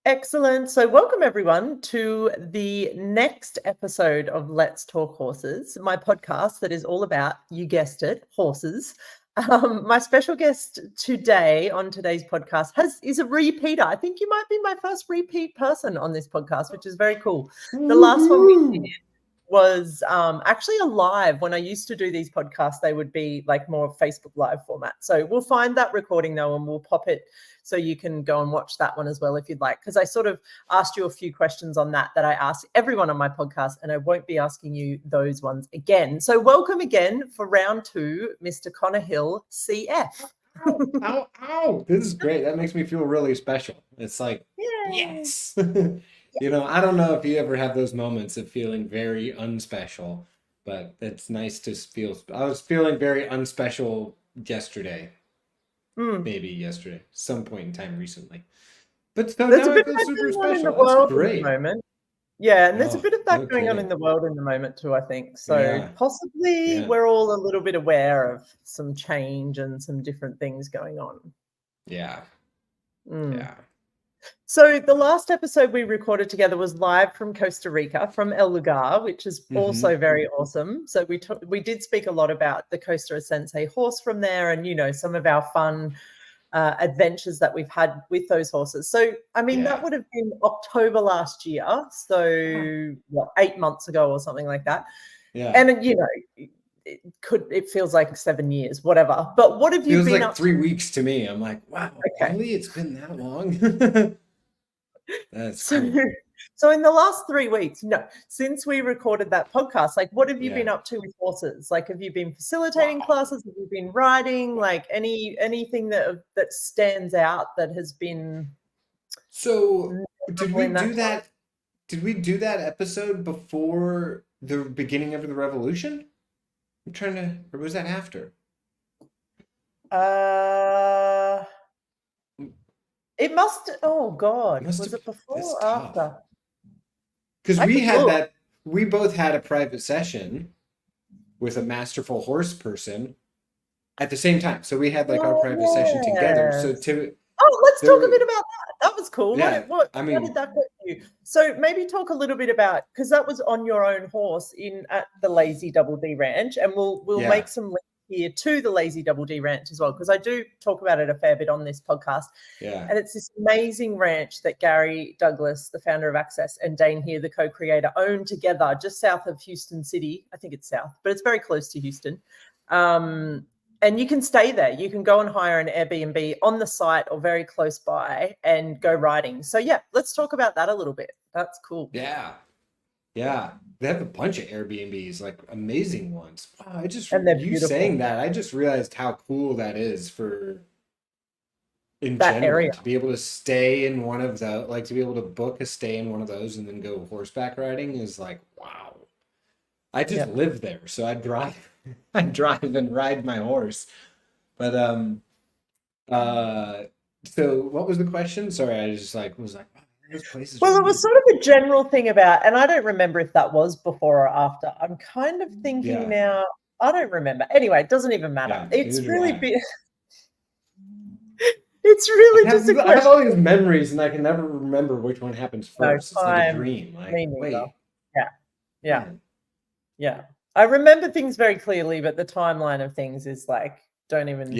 Excellent. So welcome everyone to the next episode of Let's Talk Horses, my podcast that is all about, you guessed it, horses. My special guest today on today's podcast is a repeater. I think you might be my first repeat person on this podcast, which is very cool. The last one we did was actually a live. When I used to do these podcasts, they would be like more Facebook Live format. So we'll find that recording though, and we'll pop it so you can go and watch that one as well if you'd like, because I sort of asked you a few questions on that I asked everyone on my podcast, and I won't be asking you those ones again. So welcome again for round 2, Mr. Connor Hill, CF. Ow. This is great. That makes me feel really special. It's like, yes. I don't know if you ever have those moments of feeling very unspecial, but it's nice to feel. I was feeling very unspecial yesterday. Maybe yesterday, some point in time recently. But so there's now a bit I feel super special. In the world That's great. At the moment. Yeah, and there's a bit of that going on in the world in the moment too, I think. So possibly we're all a little bit aware of some change and some different things going on. Yeah. So the last episode we recorded together was live from Costa Rica, from El Lugar, which is also very awesome. So we did speak a lot about the Costa Sensei horse from there, and some of our fun adventures that we've had with those horses. So I mean that would have been October last year, so 8 months ago or something like that. And it feels like 7 years, whatever. But what have you been up to? 3 weeks to me. I'm like, wow, really? It's been that long? That's cool. So in the last 3 weeks, since we recorded that podcast, like what have you been up to with horses? Like, have you been facilitating classes? Have you been riding? Like anything that stands out that has been? So did we do that? Did we do that episode before the beginning of the revolution? I'm trying to, or was that after? It must. Oh God, was it before or after? Because we both had a private session with a masterful horse person at the same time. So we had like our private session together. So let's talk a bit about that. That was cool. Yeah, how did that go for you? So maybe talk a little bit about, because that was on your own horse at the Lazy Double D Ranch, and we'll make some links here to the Lazy Double D Ranch as well, because I do talk about it a fair bit on this podcast. And it's this amazing ranch that Gary Douglas, the founder of Access, and Dane here, the co-creator, own together just south of Houston City. I think it's south, but it's very close to Houston. And you can stay there. You can go and hire an Airbnb on the site or very close by and go riding. So let's talk about that a little bit. That's cool. Yeah. They have a bunch of Airbnbs, like amazing ones. Wow, saying that, I just realized how cool that is for in that general area. To be able to stay in one of the, like to be able to book a stay in one of those and then go horseback riding is like, wow. I just live there, so I drive and ride my horse. But so what was the question? Sorry, I just was like, wow, those places. Well, it was sort of a general thing about, and I don't remember if that was before or after. I'm kind of thinking now, I don't remember. Anyway, it doesn't even matter. It's really big. It's really just a question. I have all these memories, and I can never remember which one happens first. It's like a dream. Like, wait. Yeah. I remember things very clearly, but the timeline of things is like, don't even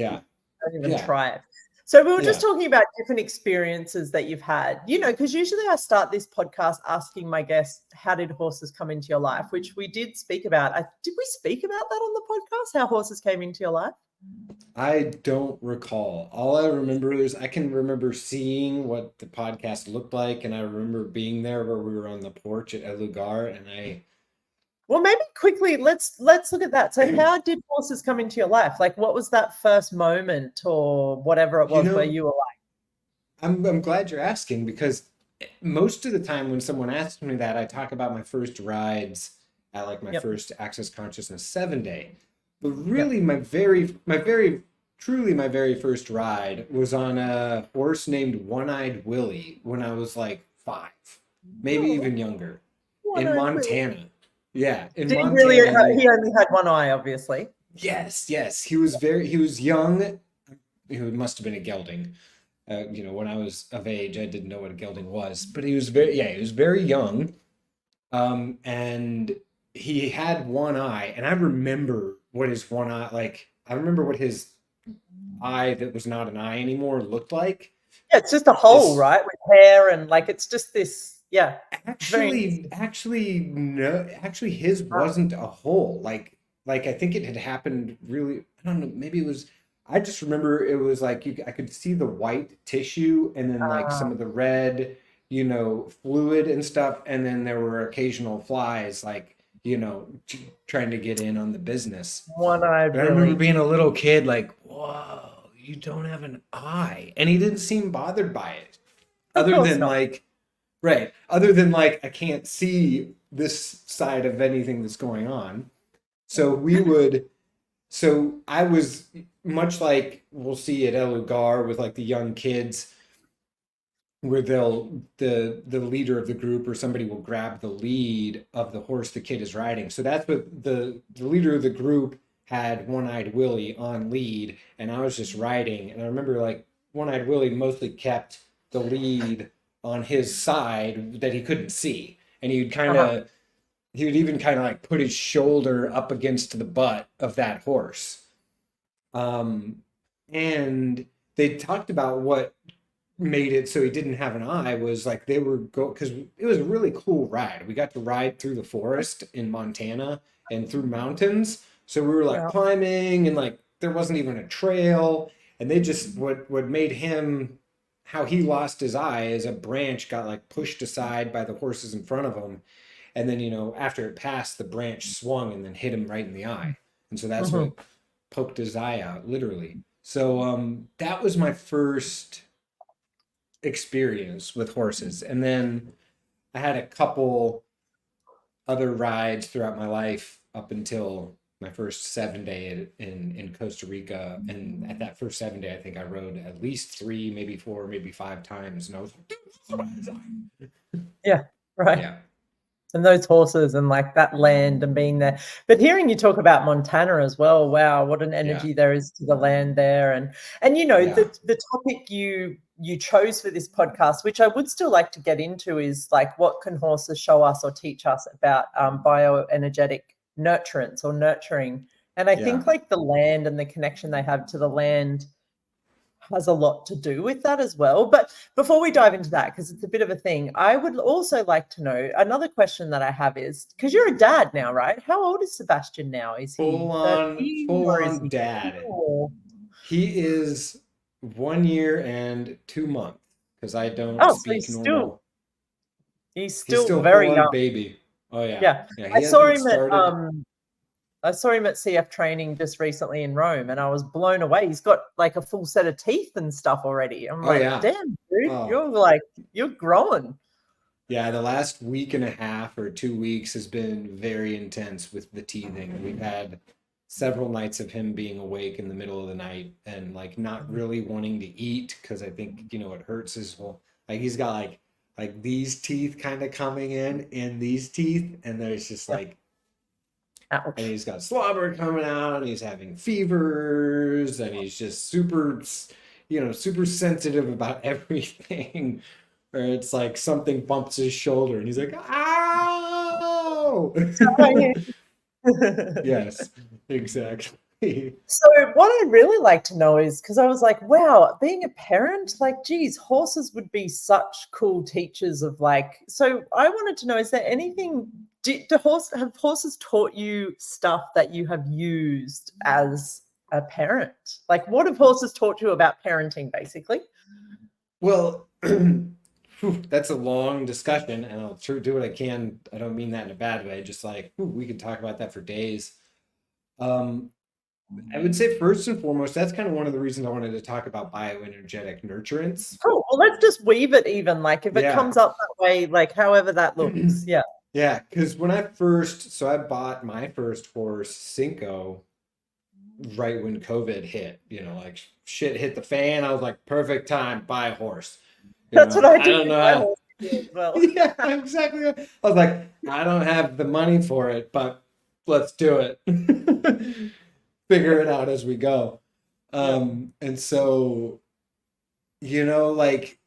try it. So we were just talking about different experiences that you've had, because usually I start this podcast asking my guests, how did horses come into your life? Which we did speak about. Did we speak about that on the podcast, how horses came into your life? I don't recall. All I remember is I can remember seeing what the podcast looked like, and I remember being there where we were on the porch at El Lugar, and Well, maybe quickly, let's look at that. So how did horses come into your life? Like, what was that first moment or whatever it was where you were like? I'm glad you're asking, because most of the time when someone asks me that, I talk about my first rides at like my first Access Consciousness 7-day. But really my very first ride was on a horse named One-Eyed Willie when I was like 5, maybe even younger, in Montana. Willie. Yeah, in Montana. He only had one eye, obviously. Yes. He was young. He must have been a gelding. When I was of age, I didn't know what a gelding was, but he was very young. And he had one eye, and I remember what his one eye, like, I remember what his eye that was not an eye anymore looked like. Yeah, it's just a hole, right? With hair and like, it's just this, yeah. Actually, no, actually his wasn't a hole. Like I think it had happened really, I don't know, maybe it was, I just remember it was like I could see the white tissue and then like some of the red, fluid and stuff. And then there were occasional flies, like, trying to get in on the business. One-eyed But I remember being a little kid, like, whoa, you don't have an eye. And he didn't seem bothered by it. Other than like, right. Other than like, I can't see this side of anything that's going on. So I was much like we'll see at El Lugar with like the young kids, where the leader of the group or somebody will grab the lead of the horse the kid is riding. So that's what the leader of the group had One-Eyed Willie on lead, and I was just riding. And I remember like One-Eyed Willie mostly kept the lead on his side that he couldn't see, and he would even kind of like put his shoulder up against the butt of that horse. And they talked about what made it so he didn't have an eye was like they were because it was a really cool ride. We got to ride through the forest in Montana and through mountains. So we were like climbing, and like there wasn't even a trail. And they just what made him, how he lost his eye is a branch got like pushed aside by the horses in front of him. And then, after it passed, the branch swung and then hit him right in the eye. And so that's what poked his eye out, literally. So that was my first experience with horses. And then I had a couple other rides throughout my life up until my first 7-day in Costa Rica. And at that first 7-day, I think I rode at least 3, maybe 4, maybe 5 times. And I was like, yeah, right. Yeah. And those horses and like that land and being there. But hearing you talk about Montana as well, wow, what an energy there is to the land there. And the topic you chose for this podcast, which I would still like to get into, is like, what can horses show us or teach us about bioenergetic nurturance or nurturing? And I think like the land and the connection they have to the land has a lot to do with that as well. But before we dive into that, because it's a bit of a thing, I would also like to know, another question that I have is, because you're a dad now, right? How old is Sebastian now? Is he full on dad? He is 1 year and 2 months, because I don't speak normal. He's still very young baby. Oh yeah. I saw him at CF training just recently in Rome, and I was blown away. He's got like a full set of teeth and stuff already. I'm like, damn, dude, you're growing. Yeah, the last week and a half or 2 weeks has been very intense with the teething. We've had several nights of him being awake in the middle of the night and like not really wanting to eat, because I think, it hurts his whole, like he's got like these teeth kind of coming in these teeth, and there's just like, ouch. And he's got slobber coming out, and he's having fevers, and he's just super sensitive about everything. Or it's like something bumps his shoulder, and he's like, "Ow!" Yes, exactly. So what I really like to know is, because I was like, wow, being a parent, like, geez, horses would be such cool teachers of like, so I wanted to know, is there anything, have horses taught you stuff that you have used as a parent? Like, what have horses taught you about parenting, basically? Well, that's a long discussion, and I'll do what I can. I don't mean that in a bad way. Just like, we could talk about that for days. I would say first and foremost, that's kind of one of the reasons I wanted to talk about bioenergetic nurturance. Cool. Well, let's just weave it even, like if it comes up that way, like however that looks. Yeah. Yeah, because when I bought my first horse, Cinco, right when COVID hit, like shit hit the fan. I was like, perfect time, buy a horse. That's what I did. I don't know. Well. Yeah, exactly. I was like, I don't have the money for it, but let's do it. Figure it out as we go. And so like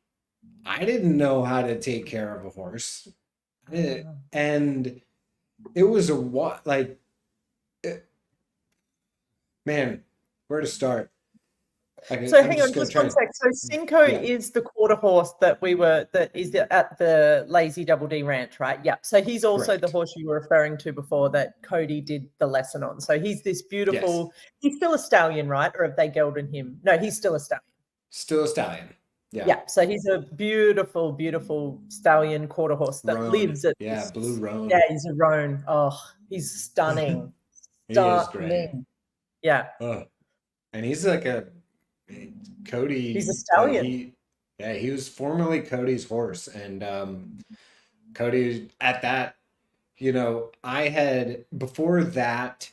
I didn't know how to take care of a horse. And it was a what, like, man, where to start? So I'm hang on, just gonna just try one and, sec. So Cinco yeah, is the quarter horse that is at the Lazy Double D Ranch, right? Yeah. So he's also the correct. horse you were referring to before that Cody did the lesson on. So he's this Yes, beautiful, he's still a stallion, right? Or have they gelded him? No, he's still a stallion. still a stallion. Yeah, Yeah. So he's a beautiful, beautiful stallion quarter horse that roan. lives at Yeah, blue this. Yeah, roan. he's a roan. Oh, he's stunning. He is great. Stunning. Yeah. Oh, and he's like a He's a Cody. stallion. Yeah, he was formerly Cody's horse, and Cody at that. I had before that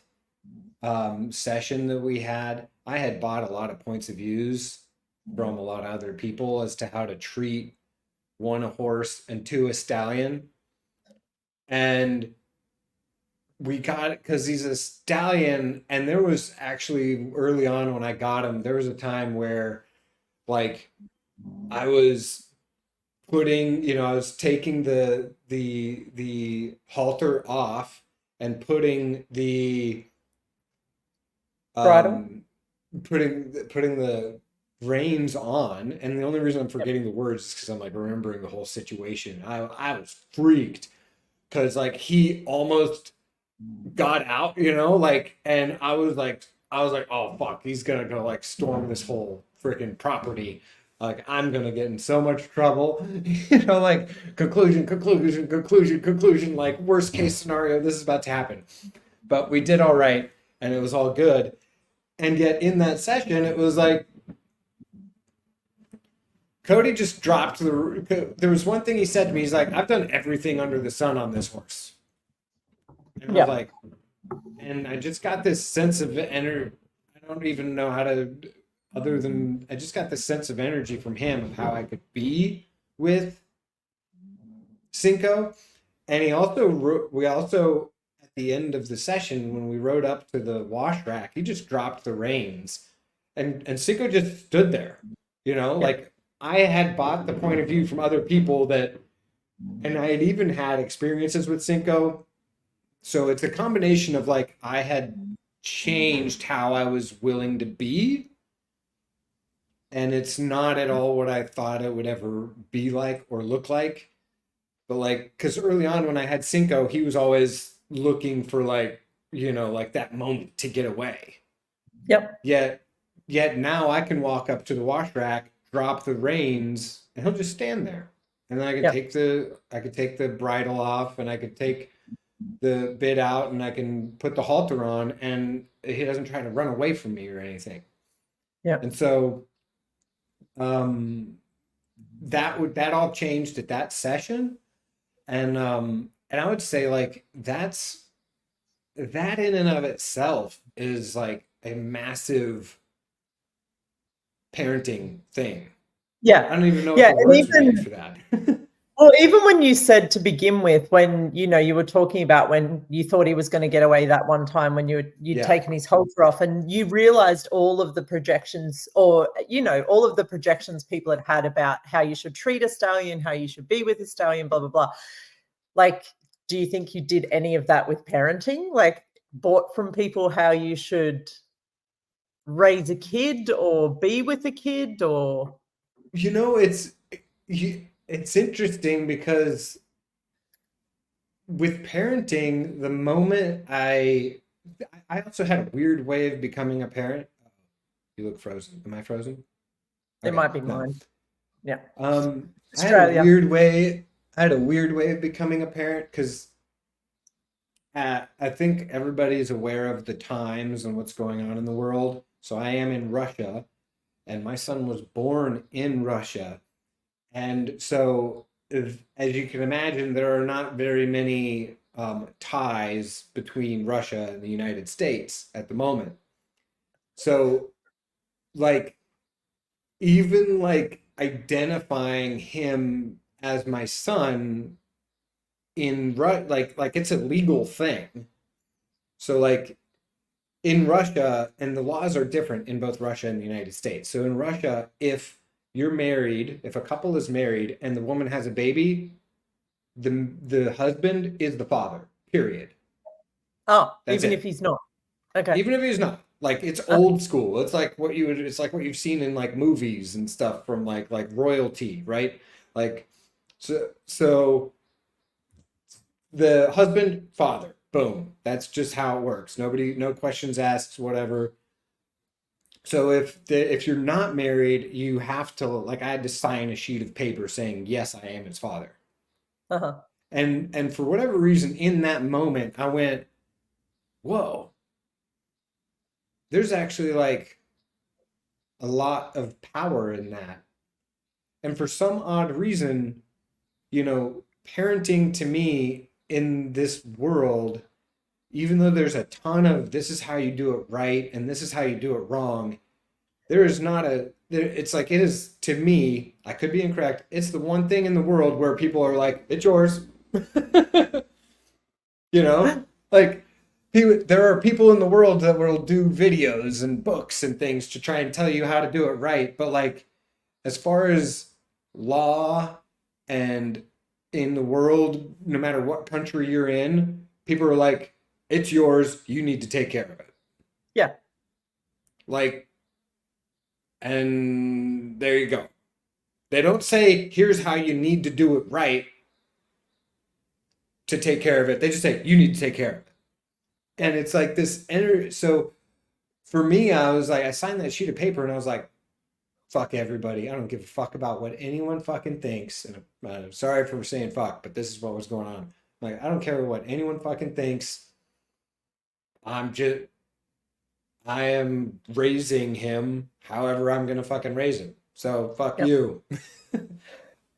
session that we had, I had bought a lot of points of views from a lot of other people as to how to treat one, a horse, and two, a stallion. And we got it because he's a stallion. And there was actually early on when I got him, there was a time where like I was I was taking the halter off and putting the Bridal. putting the reins on, and the only reason I'm Yep. forgetting the words is because I'm like remembering the whole situation. I was freaked because like he almost got out, like, and I was like, oh fuck, he's gonna go like storm this whole freaking property. Like I'm gonna get in so much trouble, like conclusion, like worst case scenario, this is about to happen. But we did all right, and it was all good. And yet in that session, it was like Cody just dropped there was one thing he said to me. He's like, I've done everything under the sun on this horse. And I was like, and I just got this sense of energy. I don't even know how to, other than I just got this sense of energy from him of how I could be with Cinco. And we also, at the end of the session, when we rode up to the wash rack, he just dropped the reins and Cinco just stood there, like I had bought the point of view from other people and I had even had experiences with Cinco. So it's a combination of like I had changed how I was willing to be, and it's not at all what I thought it would ever be like or look like. But like, because early on when I had Cinco, he was always looking for like, like that moment to get away. Yep. Yet now I can walk up to the wash rack, drop the reins, and he'll just stand there. And then I could take the bridle off, and I could take the bit out, and I can put the halter on, and he doesn't try to run away from me or anything. Yeah. And so that all changed at that session. And I would say like that in and of itself is like a massive parenting thing. Yeah. I don't even know Yeah. what the words would be for that. Well, even when you said to begin with, when you were talking about when you thought he was going to get away that one time when you'd taken his halter off, and you realized all of the projections, or all of the projections people had about how you should treat a stallion, how you should be with a stallion, blah blah blah. Like, do you think you did any of that with parenting? Like, bought from people how you should raise a kid or be with a kid, or it's interesting because with parenting, the moment I also had a weird way of becoming a parent. You look frozen. Am I frozen? It might be mine. Yeah. I had a weird way. I had a weird way of becoming a parent because I think everybody's aware of the times and what's going on in the world. So I am in Russia, and my son was born in Russia. And so, as you can imagine, there are not very many ties between Russia and the United States at the moment. So, like, even like identifying him as my son in like it's a legal thing. So, like, in Russia, and the laws are different in both Russia and the United States. So, in Russia, if you're married, if a couple is married and the woman has a baby, the husband is the father, period. Oh, that's even if he's not. Okay. Even if he's not. Like, it's old school. It's like what you've seen in like movies and stuff from like royalty, right? Like, so the husband, father, boom. That's just how it works. No questions asked, whatever. So if you're not married, you have to, like, I had to sign a sheet of paper saying yes, I am his father. And for whatever reason, in that moment, I went, whoa. There's actually like a lot of power in that. And for some odd reason, parenting to me in this world, even though there's a ton of this is how you do it right and this is how you do it wrong, there is not it's like, it is, to me, I could be incorrect, it's the one thing in the world where people are like, it's yours. Like, there are people in the world that will do videos and books and things to try and tell you how to do it right. But like, as far as law and in the world, no matter what country you're in, people are like, it's yours. You need to take care of it. Yeah. Like, and there you go. They don't say, here's how you need to do it right to take care of it. They just say, you need to take care of it. And it's like this energy. So for me, I was like, I signed that sheet of paper and I was like, fuck everybody. I don't give a fuck about what anyone fucking thinks. And I'm sorry for saying fuck, but this is what was going on. Like, I don't care what anyone fucking thinks. I am raising him however I'm going to fucking raise him. So fuck you.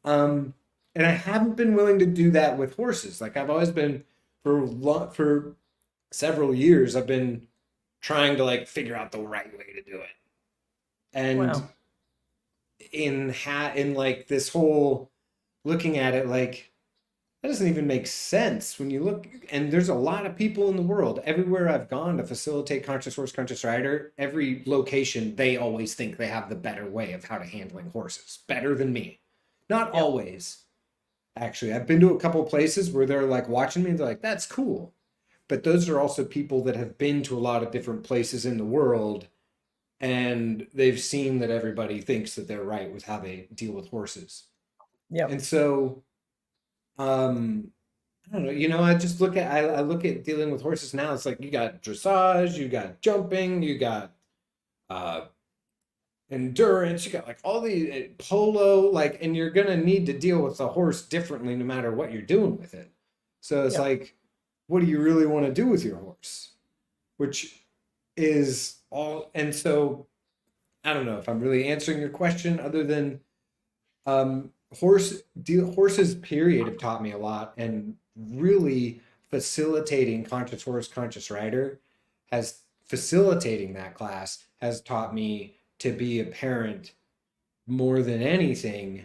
And I haven't been willing to do that with horses. Like, I've always been, for several years, I've been trying to like figure out the right way to do it. And in like this whole looking at it, like, that doesn't even make sense when you look. And there's a lot of people in the world. Everywhere I've gone to facilitate conscious horse, conscious rider, every location, they always think they have the better way of how to handling horses, better than me. Not always. Actually, I've been to a couple places where they're like watching me and they're like, that's cool. But those are also people that have been to a lot of different places in the world, and they've seen that everybody thinks that they're right with how they deal with horses. Yeah. And so, I don't know, I just look at, I look at dealing with horses now. It's like, you got dressage, you got jumping, you got endurance, you got like all the polo, like, and you're going to need to deal with the horse differently no matter what you're doing with it. So it's like, what do you really want to do with your horse? Which is all. And so I don't know if I'm really answering your question, other than horses period have taught me a lot, and really facilitating conscious horse, conscious rider facilitating that class has taught me to be a parent more than anything.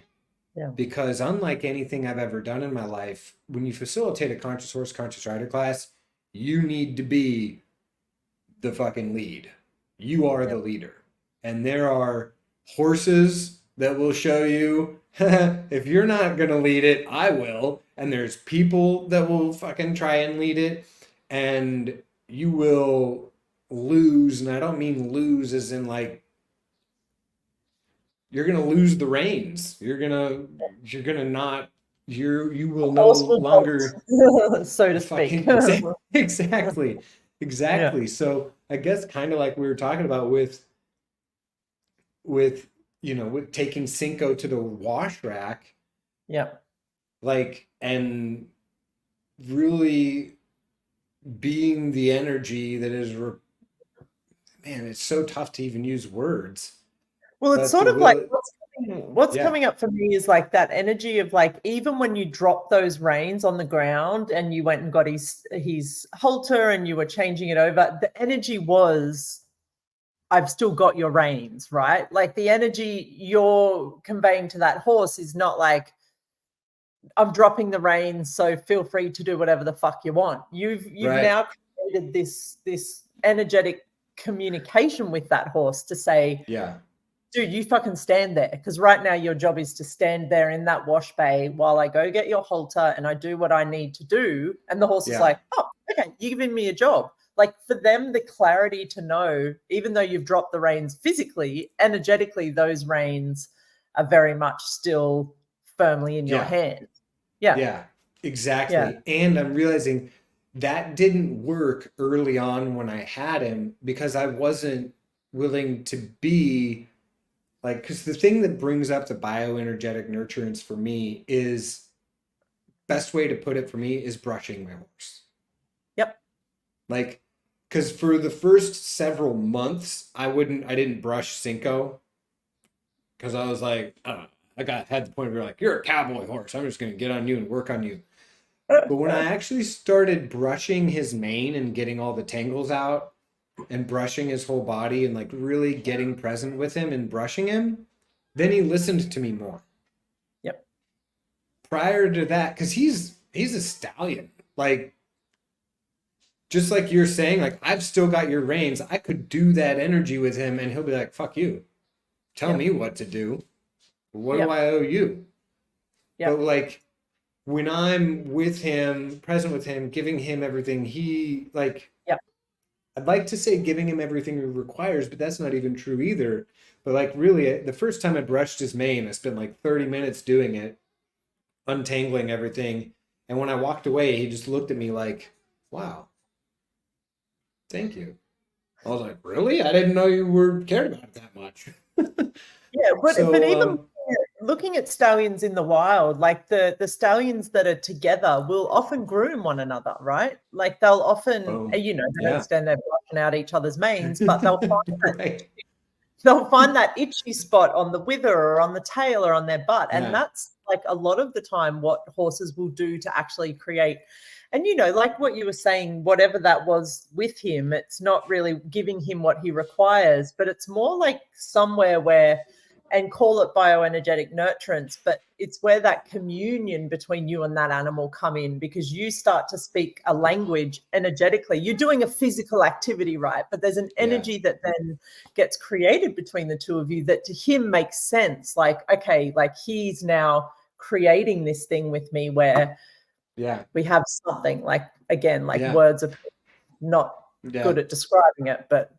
Yeah. Because unlike anything I've ever done in my life, when you facilitate a conscious horse, conscious rider class, you need to be the fucking lead. You are the leader. And there are horses that will show you, if you're not going to lead it, I will. And there's people that will fucking try and lead it, and you will lose. And I don't mean lose as in like, you're going to lose the reins. You will no longer, so to speak. Exactly. Yeah. So I guess kind of like we were talking about with taking Cinco to the wash rack. Yeah. Like, and really being the energy that is, man, it's so tough to even use words. Well, it's sort of like what's coming up for me is like that energy of like, even when you drop those reins on the ground and you went and got his halter and you were changing it over, the energy was, I've still got your reins, right? Like, the energy you're conveying to that horse is not like, I'm dropping the reins, so feel free to do whatever the fuck you want. You've now created this energetic communication with that horse to say, dude, you fucking stand there, because right now your job is to stand there in that wash bay while I go get your halter and I do what I need to do. And the horse is like, oh, okay, you're giving me a job. Like, for them, the clarity to know, even though you've dropped the reins physically, energetically, those reins are very much still firmly in your hand. Yeah, exactly. Yeah. And I'm realizing that didn't work early on when I had him, because I wasn't willing to be like, because the thing that brings up the bioenergetic nurturance for me is, best way to put it for me is brushing my horse. Yep. Like, because for the first several months, I didn't brush Cinco, because I was like, had the point where like, you're a cowboy horse, I'm just going to get on you and work on you. But when I actually started brushing his mane and getting all the tangles out and brushing his whole body and like really getting present with him and brushing him, then he listened to me more. Yep. Prior to that, because he's a stallion, like, just like you're saying, like, I've still got your reins. I could do that energy with him and he'll be like, fuck you. Tell me what to do. What do I owe you? But like, when I'm with him, present with him, giving him everything he like, I'd like to say giving him everything he requires, but that's not even true either. But like, really, the first time I brushed his mane, I spent like 30 minutes doing it, untangling everything. And when I walked away, he just looked at me like, wow, thank you. I was like, really? I didn't know you cared about it that much. Yeah, but even looking at stallions in the wild, like the stallions that are together will often groom one another, right? Like, they'll often, they don't stand there brushing out each other's manes, but they'll find they'll find that itchy spot on the wither or on the tail or on their butt. And that's like a lot of the time what horses will do to actually create. And, like what you were saying, whatever that was with him, it's not really giving him what he requires, but it's more like somewhere where, and call it bioenergetic nurturance, but it's where that communion between you and that animal come in, because you start to speak a language energetically. You're doing a physical activity, right? But there's an energy that then gets created between the two of you that to him makes sense. Like, okay, like he's now creating this thing with me where we have something, like, again, like words are not good at describing it, but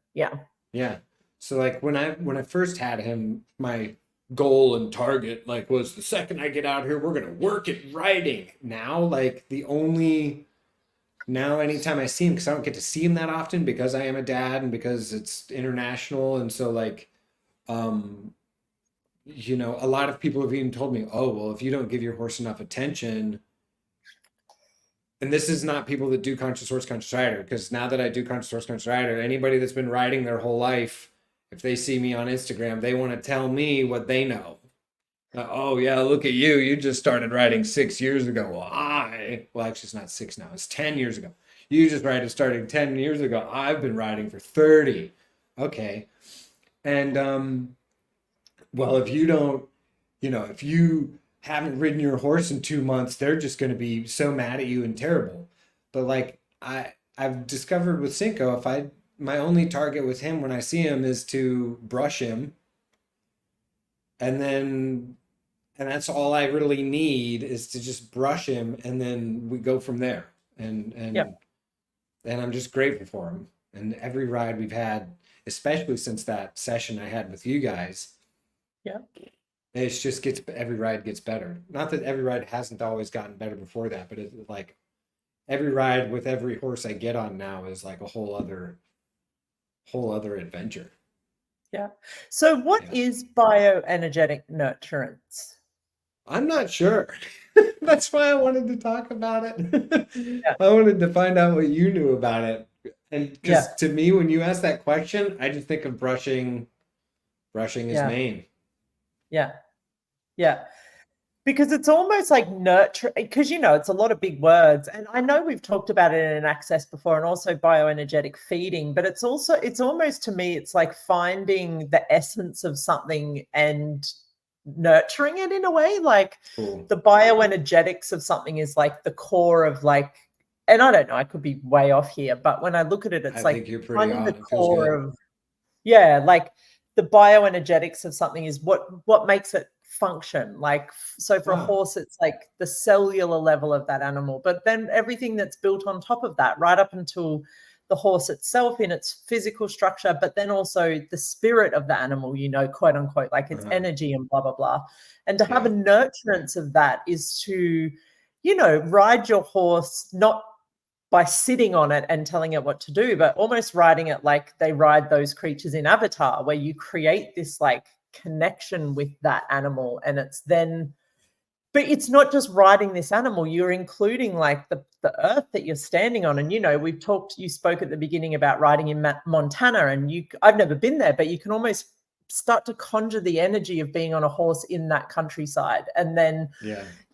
so like when I first had him, my goal and target like was, the second I get out here, we're gonna work at riding. Now, like, anytime I see him, because I don't get to see him that often because I am a dad and because it's international, and so like a lot of people have even told me, oh, well, if you don't give your horse enough attention. And this is not people that do conscious horse, conscious rider, because now that I do conscious horse, conscious rider, anybody that's been riding their whole life, if they see me on Instagram, they want to tell me what they know. Oh yeah, look at you. You just started riding 6 years ago. Well, actually it's not 6 now. It's 10 years ago. You just starting 10 years ago. I've been riding for 30. Okay. And, well, if you don't, if you haven't ridden your horse in 2 months, they're just going to be so mad at you and terrible. But like, I've discovered with Cinco, my only target with him when I see him is to brush him, and that's all I really need, is to just brush him, and then we go from there. And I'm just grateful for him. And every ride we've had, especially since that session I had with you guys, it's just every ride gets better. Not that every ride hasn't always gotten better before that, but it's like every ride with every horse I get on now is like a whole other adventure. Yeah. So what is bioenergetic nurturance? I'm not sure. That's why I wanted to talk about it. I wanted to find out what you knew about it. And because to me, when you ask that question, I just think of brushing his mane. Yeah. Because it's almost like nurture, because, it's a lot of big words. And I know we've talked about it in Access before, and also bioenergetic feeding, but it's almost, to me, it's like finding the essence of something and nurturing it in a way. Like the bioenergetics of something is like the core of, like, and I don't know, I could be way off here, but when I look at it, it's like finding the core of, like the bioenergetics of something is what makes it function. Like, so for a horse, it's like the cellular level of that animal, but then everything that's built on top of that, right up until the horse itself in its physical structure, but then also the spirit of the animal, you know, quote unquote, like its energy and blah, blah, blah. And to have a nurturance of that is to, you know, ride your horse, not by sitting on it and telling it what to do, but almost riding it like they ride those creatures in Avatar, where you create this like connection with that animal. And it's then, but it's not just riding this animal, you're including like the earth that you're standing on. And, you know, you spoke at the beginning about riding in Montana, and I've never been there, but you can almost start to conjure the energy of being on a horse in that countryside. And then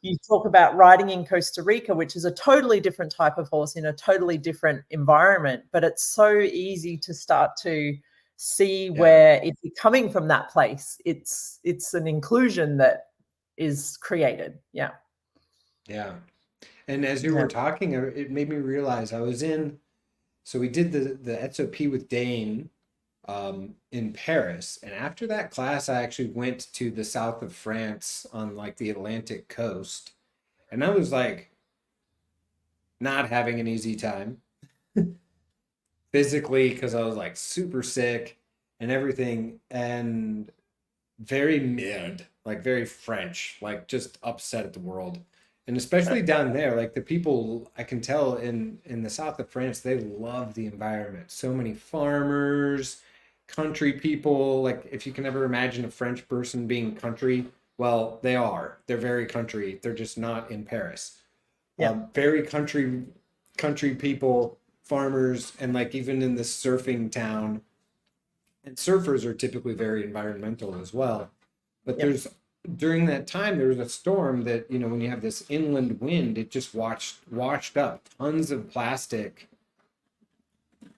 you talk about riding in Costa Rica, which is a totally different type of horse in a totally different environment, but it's so easy to start to see where, if you're coming from that place, it's an inclusion that is created. Yeah. And as you were talking, it made me realize so we did the SOP with Dane in Paris, and after that class I actually went to the south of France on like the Atlantic coast, and I was like not having an easy time physically, because I was like super sick and everything, and very mid, like very French, like just upset at the world. And especially down there, like the people, I can tell in the south of France, they love the environment. So many farmers, country people. Like if you can ever imagine a French person being country, well, they are. They're very country. They're just not in Paris. Very country people, farmers, and like even in this surfing town. And surfers are typically very environmental as well. But during that time, there was a storm that, you know, when you have this inland wind, it just washed up tons of plastic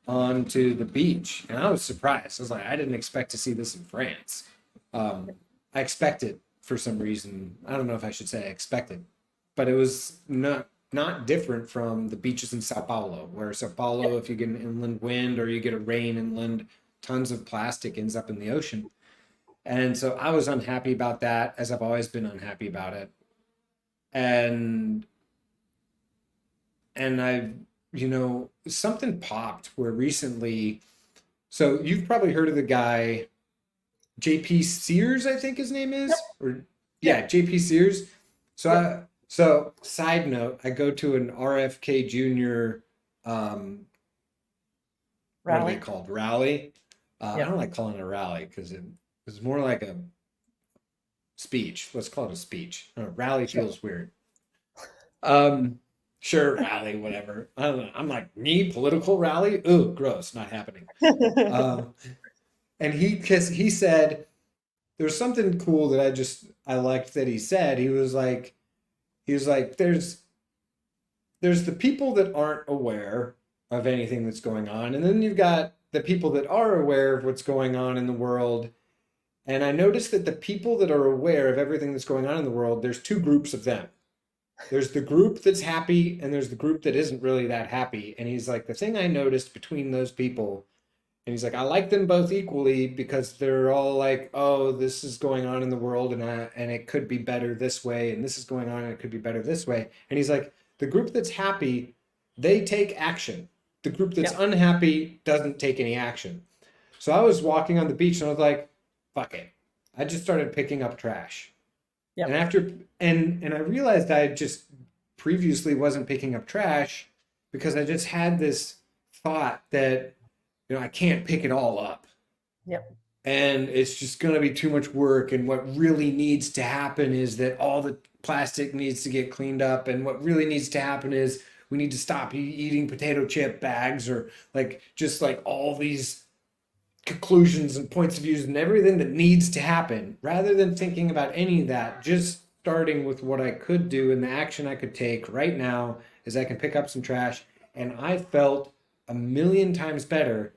onto the beach. And I was surprised. I was like, I didn't expect to see this in France. I expected for some reason. I don't know if I should say I expected, but it was not different from the beaches in Sao Paulo, where Sao Paulo, if you get an inland wind or you get a rain inland, tons of plastic ends up in the ocean. And so I was unhappy about that, as I've always been unhappy about it. And I, you know, something popped where recently, so you've probably heard of the guy, JP Sears, I think his name is, or JP Sears. So so side note, I go to an RFK Jr. What are they called? Rally. I don't like calling it a rally because it's more like a speech. Let's call it a speech. Rally feels weird. Sure, rally, whatever. I don't know. I'm like, me, political rally? Ooh, gross, not happening. And he said, there's something cool that I liked that he said. He was like, there's the people that aren't aware of anything that's going on, and then you've got the people that are aware of what's going on in the world. And I noticed that the people that are aware of everything that's going on in the world, there's two groups of them. There's the group that's happy, and there's the group that isn't really that happy. And he's like, the thing I noticed between those people, and he's like, I like them both equally because they're all like, oh, this is going on in the world, and it could be better this way, and this is going on and it could be better this way. And he's like, the group that's happy, they take action. The group that's unhappy doesn't take any action. So I was walking on the beach and I was like, fuck it. I just started picking up trash. And after and I realized I just previously wasn't picking up trash because I just had this thought that, you know, I can't pick it all up. And it's just going to be too much work. And what really needs to happen is that all the plastic needs to get cleaned up. And what really needs to happen is we need to stop eating potato chip bags, or like just like all these conclusions and points of views and everything that needs to happen, rather than thinking about any of that, just starting with what I could do and the action I could take right now is I can pick up some trash. And I felt a million times better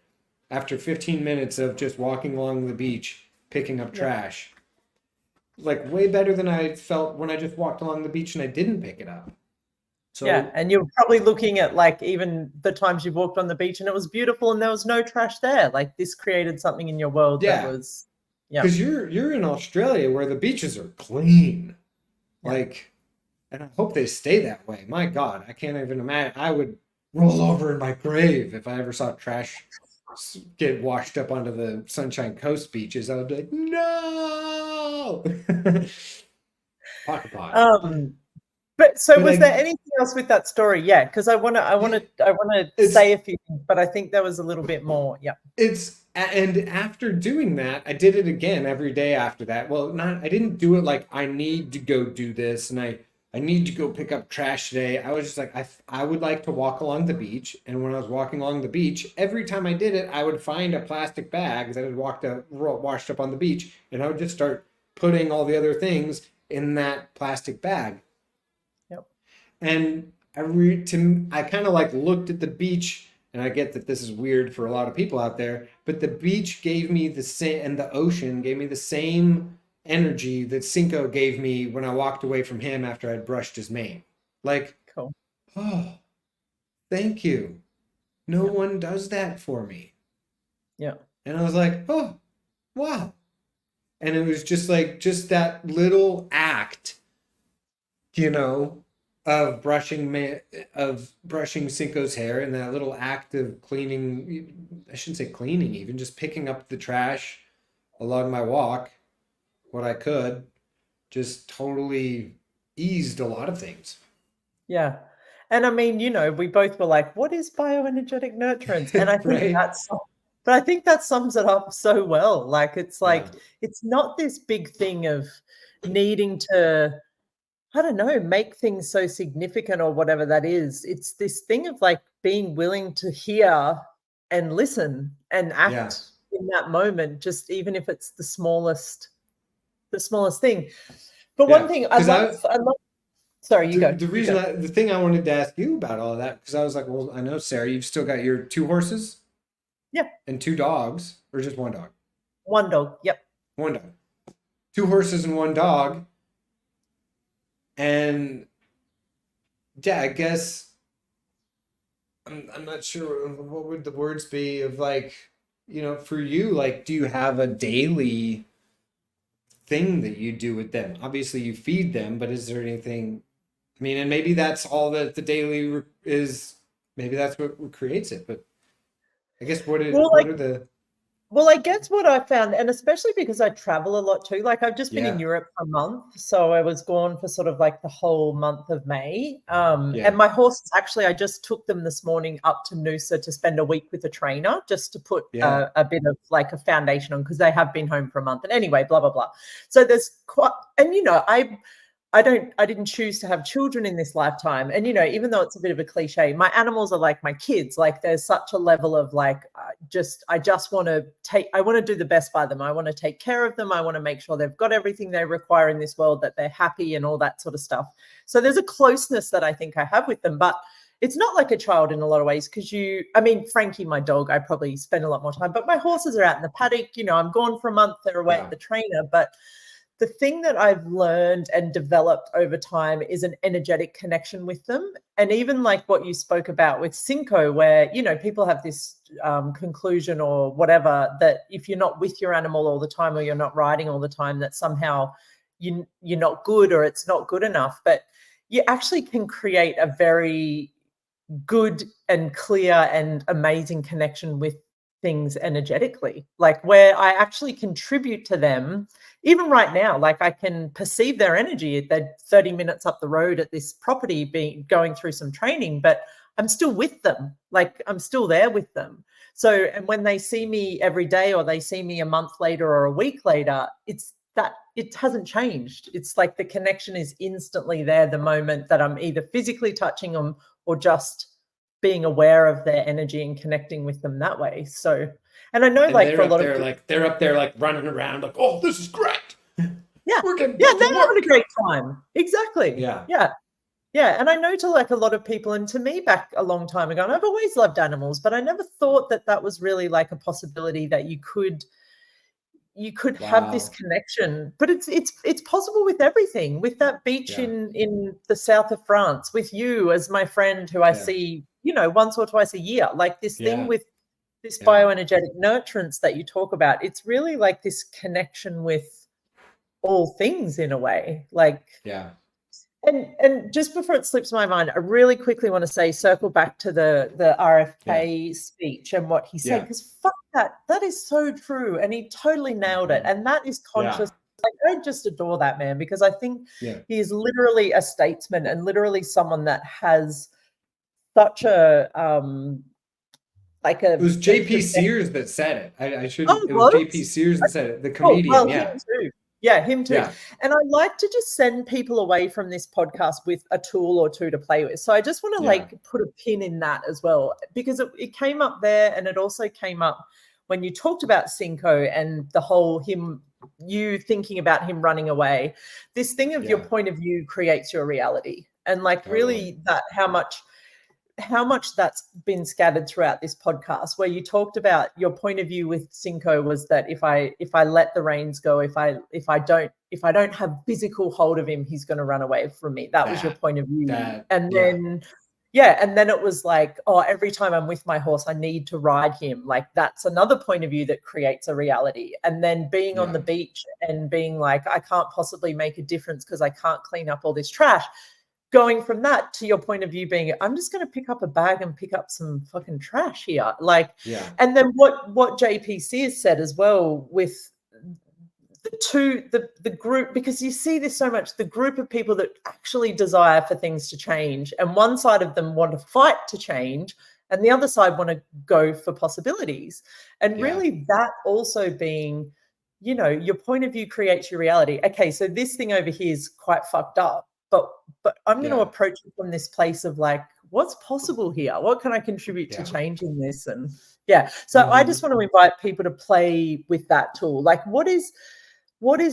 after 15 minutes of just walking along the beach, picking up trash. Like way better than I felt when I just walked along the beach and I didn't pick it up. So, and you're probably looking at like even the times you walked on the beach and it was beautiful and there was no trash there. Like this created something in your world that was Yeah. Because you're in Australia where the beaches are clean. Yeah. Like, and I hope they stay that way. My God, I can't even imagine. I would roll over in my grave if I ever saw trash get washed up onto the Sunshine Coast beaches. I would be like, no. Pocket pot. But so But was there anything else with that story? Yeah, because I want to say a few things, but I think there was a little bit more. Yeah. And after doing that, I did it again every day after that. Well, not I didn't do it like I need to go do this and I need to go pick up trash today. I was just like I would like to walk along the beach, and when I was walking along the beach, every time I did it, I would find a plastic bag that had washed up on the beach, and I would just start putting all the other things in that plastic bag. Yep. And I kind of like looked at the beach, and I get that this is weird for a lot of people out there, but the beach gave me the same, and the ocean gave me the same energy that Cinco gave me when I walked away from him after I'd brushed his mane. Like, cool. Oh, thank you. No one does that for me. Yeah. And I was like, oh, wow. And it was just like, just that little act, of brushing Cinco's hair, and that little act of cleaning, I shouldn't say cleaning even, just picking up the trash along my walk, what I could, just totally eased a lot of things. Yeah. And I mean, we both were like, what is bioenergetic nurturance? And I think I think that sums it up so well. Like, it's like, it's not this big thing of needing to, I don't know, make things so significant or whatever that is. It's this thing of like being willing to hear and listen and act in that moment, just even if it's the smallest thing. But one thing I love, sorry, you go. The thing I wanted to ask you about all of that, because I was like, well, I know, Sarah, you've still got your 2 horses? Yeah. And 2 dogs, or just 1 dog? 1 dog, yep. 1 dog. 2 horses and 1 dog. And yeah, I guess I'm not sure what would the words be of like, for you, like, do you have a daily thing that you do with them? Obviously you feed them, but is there anything, I mean, and maybe that's all that the daily is, maybe that's what creates it, but I guess what are the... Well, I guess what I found, and especially because I travel a lot too, like I've just been in Europe for a month. So I was gone for sort of like the whole month of May. And my horses, actually, I just took them this morning up to Noosa to spend a week with a trainer, just to put a bit of like a foundation on, because they have been home for a month. And anyway, blah, blah, blah. So there's quite, and I didn't choose to have children in this lifetime. And, even though it's a bit of a cliche, my animals are like my kids. Like, there's such a level of like, I want to do the best by them. I want to take care of them. I want to make sure they've got everything they require in this world, that they're happy and all that sort of stuff. So there's a closeness that I think I have with them, but it's not like a child in a lot of ways, because Frankie, my dog, I probably spend a lot more time, but my horses are out in the paddock. I'm gone for a month. They're away at the trainer, but the thing that I've learned and developed over time is an energetic connection with them. And even like what you spoke about with Cinco, where, people have this conclusion or whatever, that if you're not with your animal all the time, or you're not riding all the time, that somehow you're not good, or it's not good enough. But you actually can create a very good and clear and amazing connection with things energetically, like where I actually contribute to them. Even right now, like I can perceive their energy. They're 30 minutes up the road at this property going through some training, but I'm still with them. Like, I'm still there with them. So, and when they see me every day, or they see me a month later or a week later, it's that it hasn't changed. It's like the connection is instantly there the moment that I'm either physically touching them or just being aware of their energy and connecting with them that way. So, and I know, and like for a lot of people, like they're up there like running around like, oh, this is great. Yeah, they're having a great time. Exactly. Yeah. And I know, to like a lot of people, and to me back a long time ago, and I've always loved animals, but I never thought that was really like a possibility, that you could have this connection. But it's possible with everything. With that beach in the south of France, with you as my friend, who I see, once or twice a year, like this thing with this bioenergetic nurturance that you talk about, it's really like this connection with all things in a way. Like, and just before it slips my mind, I really quickly want to say, circle back to the RFK speech and what he said, because fuck that is so true, and he totally nailed it. And that is conscious. Like, I just adore that man, because I think he is literally a statesman and literally someone that has such a like a. It was JP Sears that said it. I should. Oh, it was JP Sears that said it. The comedian. Oh, well, him too. Yeah, him too. Yeah. And I like to just send people away from this podcast with a tool or two to play with. So I just want to like put a pin in that as well, because it came up there, and it also came up when you talked about Cinco and the whole you thinking about him running away. This thing of your point of view creates your reality, and like really that how much that's been scattered throughout this podcast, where you talked about your point of view with Cinco was that if I let the reins go, if I don't have physical hold of him, he's going to run away from me. That was your point of view. And then it was like, oh, every time I'm with my horse, I need to ride him. Like, that's another point of view that creates a reality. And then being on the beach and being like, I can't possibly make a difference because I can't clean up all this trash. Going from that to your point of view being, I'm just going to pick up a bag and pick up some fucking trash here. Like, and then what JP Sears said as well with the group, because you see this so much, the group of people that actually desire for things to change, and one side of them want to fight to change, and the other side want to go for possibilities. And really that also being, you know, your point of view creates your reality. Okay, so this thing over here is quite fucked up. But I'm going to approach it from this place of like, what's possible here? What can I contribute to changing this? And so I just want to invite people to play with that tool. Like, what is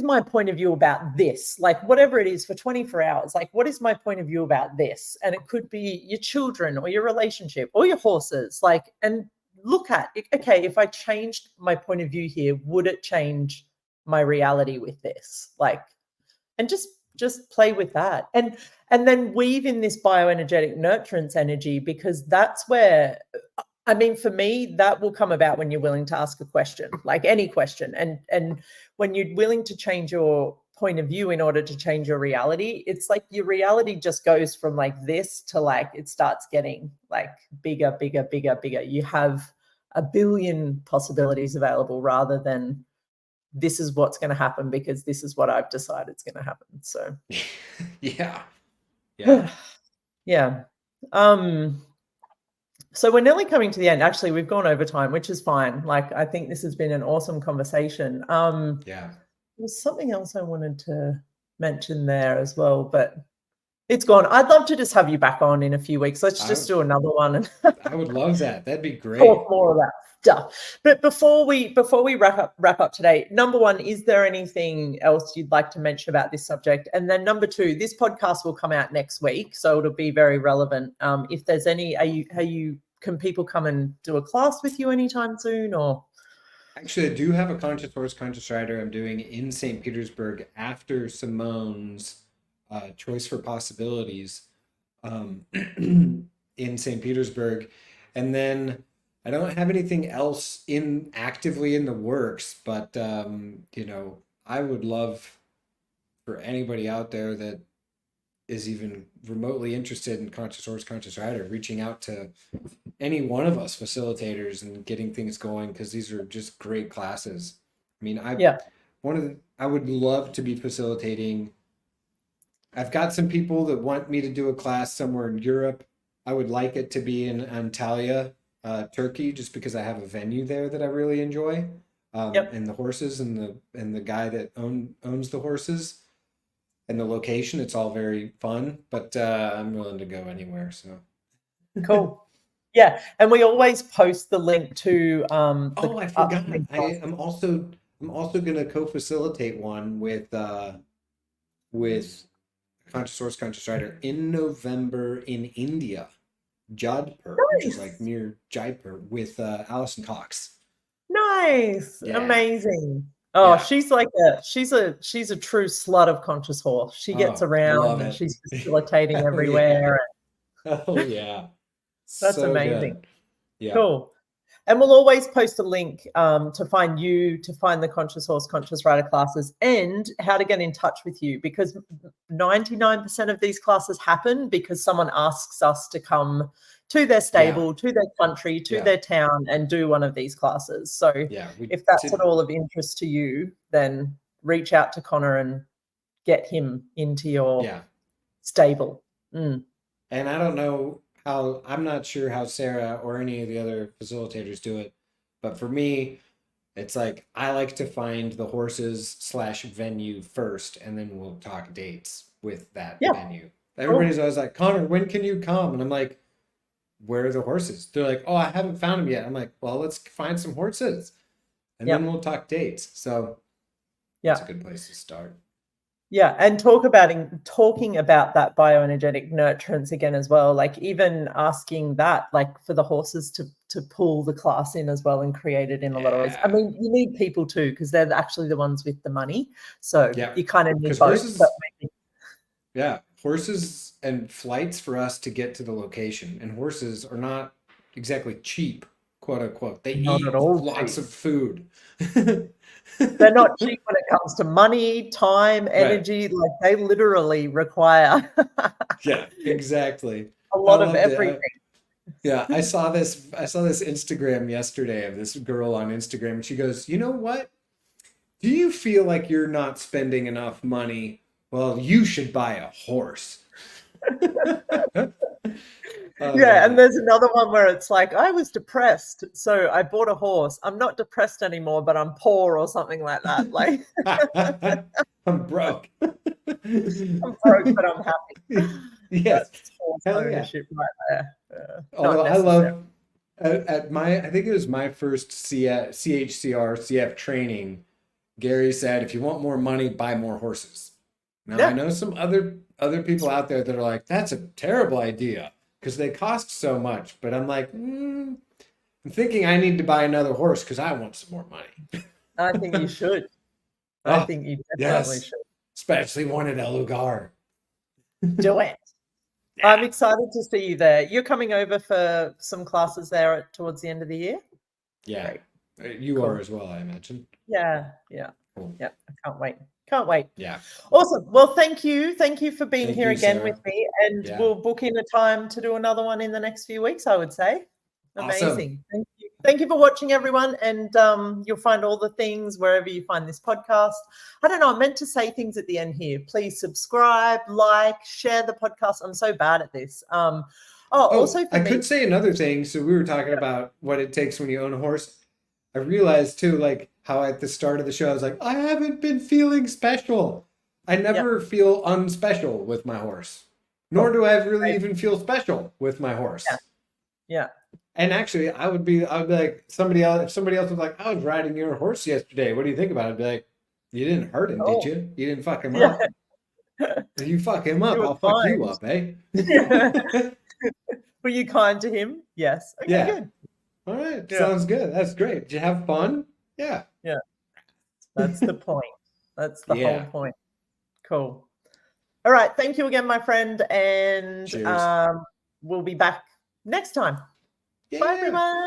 my point of view about this? Like, whatever it is for 24 hours, like, what is my point of view about this? And it could be your children or your relationship or your horses. Like, and look at, okay, if I changed my point of view here, would it change my reality with this? Like, and just play with that, and then weave in this bioenergetic nurturance energy, because that's where, I mean, for me, that will come about when you're willing to ask a question, like any question, and when you're willing to change your point of view in order to change your reality. It's like your reality just goes from like this to like, it starts getting like bigger. You have a billion possibilities available, rather than this is what's going to happen because this is what I've decided is going to happen. So yeah. So we're nearly coming to the end. Actually, we've gone over time, which is fine. Like, I think this has been an awesome conversation. There's something else I wanted to mention there as well, but it's gone. I'd love to just have you back on in a few weeks. Let's just do another one. I would love that. That'd be great. Talk more about stuff. But before we wrap up today, number one, is there anything else you'd like to mention about this subject? And then number two, this podcast will come out next week, so it'll be very relevant. If there's any, can people come and do a class with you anytime soon? Or actually, I do have a Conscious Horse, Conscious Rider I'm doing in St. Petersburg after Simone's Choice for Possibilities in St. Petersburg. And then I don't have anything else actively in the works, but you know, I would love for anybody out there that is even remotely interested in Conscious Horse, Conscious Rider, reaching out to any one of us facilitators and getting things going, because these are just great classes. I mean, I would love to be facilitating. I've got some people that want me to do a class somewhere in Europe. I would like it to be in Antalya, Turkey, just because I have a venue there that I really enjoy, and the horses and the guy that owns the horses and the location. It's all very fun, but I'm willing to go anywhere. So cool. Yeah, and we always post the link to. I forgot. I'm also going to co-facilitate one with Conscious Horse, Conscious Rider in November in India. Jodhpur, which is like near Jaipur, with Allison Cox. Nice. Amazing. Oh, she's like she's a true slut of Conscious Horse. She gets around and she's facilitating everywhere. Oh yeah. That's so amazing. Good. Yeah. Cool. And we'll always post a link to find you, to find the Conscious Horse, Conscious Rider classes, and how to get in touch with you, because 99% of these classes happen because someone asks us to come to their stable, to their country, to their town, and do one of these classes. So if that's at all of interest to you, then reach out to Connor and get him into your stable. And I don't know how, I'm not sure how Sarah or any of the other facilitators do it, but for me, it's like I like to find the horses / venue first, and then we'll talk dates with that venue. Everybody's always like, Connor, when can you come? And I'm like, where are the horses? They're like, oh, I haven't found them yet. I'm like, well, let's find some horses, and then we'll talk dates. So that's a good place to start. Yeah, and talking about that bioenergetic nurturance again as well, like even asking that, like for the horses to pull the class in as well and create it in a lot of ways. I mean, you need people too, because they're actually the ones with the money. So you kind of need both. Horses and flights for us to get to the location, and horses are not exactly cheap, quote unquote. They eat lots of food. They're not cheap when it comes to money, time, energy. Like they literally require exactly. A lot of everything. I saw this Instagram yesterday of this girl on Instagram, and she goes, you know what? Do you feel like you're not spending enough money? Well, you should buy a horse. And there's another one where it's like, I was depressed, so I bought a horse. I'm not depressed anymore, but I'm poor or something like that. Like I'm broke. I'm broke, but I'm happy. Yes. That's horse ownership right there. Although I love I think it was my first CHCR CF training, Gary said, if you want more money, buy more horses. Now I know some other people out there that are like, that's a terrible idea because they cost so much. But I'm like, I'm thinking I need to buy another horse because I want some more money. I think you should. I think you definitely should. Especially one at El Lugar. Do it. Yeah. I'm excited to see you there. You're coming over for some classes there towards the end of the year? Yeah. Great. You are as well, I imagine. Yeah. Cool. Yeah. I can't wait. Can't wait. Yeah. Awesome. Well, thank you. Thank you for being here again, Sarah, with me. And we'll book in a time to do another one in the next few weeks, I would say. Amazing. Awesome. Thank you. Thank you for watching, everyone. And you'll find all the things wherever you find this podcast. I don't know. I meant to say things at the end here. Please subscribe, like, share the podcast. I'm so bad at this. Also, I could say another thing. So we were talking about what it takes when you own a horse. I realized too, like how at the start of the show, I was like, I haven't been feeling special. I never feel unspecial with my horse, nor do I really even feel special with my horse. Yeah. And actually, I would be like, if somebody else was like, I was riding your horse yesterday. What do you think about it? I'd be like, you didn't hurt him, did you? You didn't fuck him up. If you fuck him up, I'll fuck you up, eh? Were you kind to him? Yes. Okay, good. All right. Sounds good. That's great. Did you have fun? Yeah. Yeah. That's the point. That's the whole point. Cool. All right. Thank you again, my friend. And we'll be back next time. Bye, everyone.